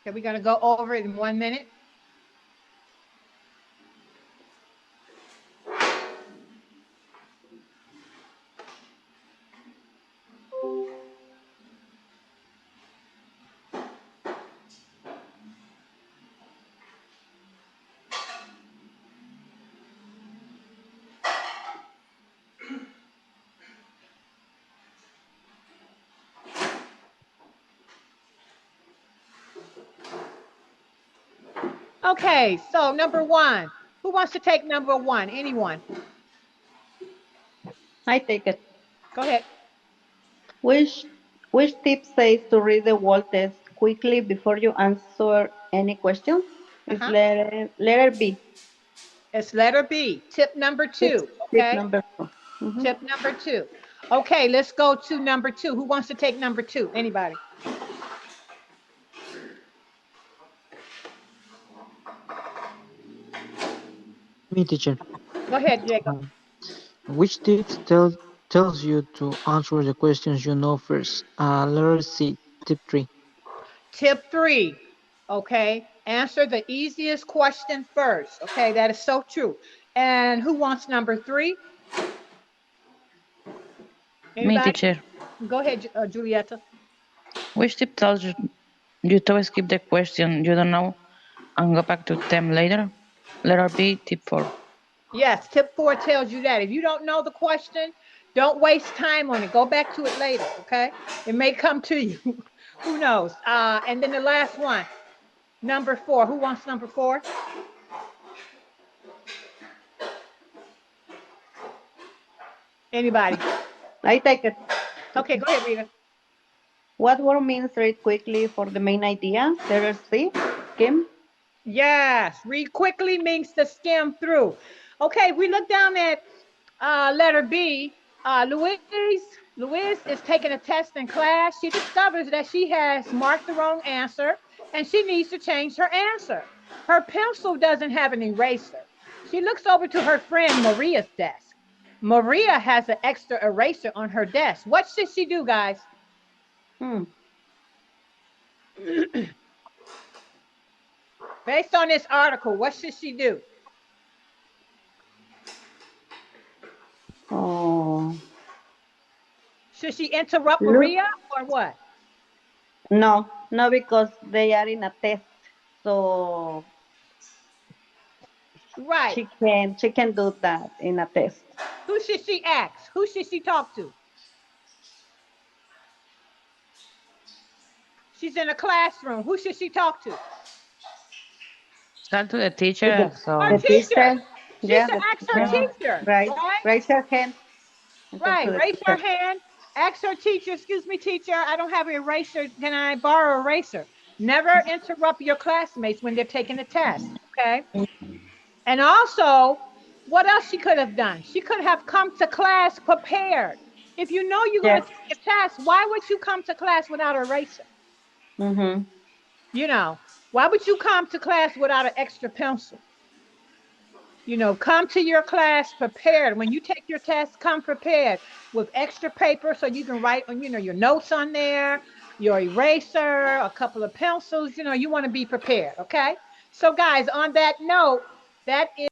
Okay, we're going to go over it in 1 minute. Okay, so number 1. Who wants to take number 1? Anyone?
I take it.
Go ahead.
Which tip says to read the whole test quickly before you answer any question? It's letter B.
It's letter B. Tip number 2. Okay.
Tip number 2.
Tip number 2. Okay, let's go to number 2. Who wants to take number 2? Anybody?
Me, teacher.
Go ahead, Jacob.
Which tips tells you to answer the questions you know first? Letter C, tip 3.
Tip 3. Okay, answer the easiest question first. Okay, that is so true. And who wants number 3? Anybody?
Me, teacher.
Go ahead, Julieta.
Which tip tells you to skip the question you don't know and go back to them later? Letter B, tip 4.
Yes, tip 4 tells you that. If you don't know the question, don't waste time on it. Go back to it later, okay? It may come to you. Who knows? And then the last one, number 4. Who wants number 4? Anybody?
I take it.
Okay, go ahead, Rita.
What word means read quickly for the main idea? Letter C, skim.
Yes, read quickly means to skim through. Okay, we look down at letter B. Louise is taking a test in class. She discovers that she has marked the wrong answer and she needs to change her answer. Her pencil doesn't have an eraser. She looks over to her friend Maria's desk. Maria has an extra eraser on her desk. What should she do, guys? Based on this article, what should she do?
Oh.
Should she interrupt Maria or what?
No, because they are in a test. So
right.
She can do that in a test.
Who should she ask? Who should she talk to? She's in a classroom. Who should she talk to?
Talk to the teacher.
Her teacher. She should ask her teacher.
Right. Raise her hand.
Right. Raise her hand Ask her teacher, excuse me, teacher, I don't have an eraser. Can I borrow an eraser? Never interrupt your classmates when they're taking a test, okay? And also, what else she could have done? She could have come to class prepared. If you know you're going to take a test, why would you come to class without an eraser?
Mm-hmm.
You know, why would you come to class without an extra pencil? You know, come to your class prepared. When you take your test, come prepared with extra paper so you can write on, you know, your notes on there, your eraser, a couple of pencils. You know, you want to be prepared, okay? So guys, on that note, that is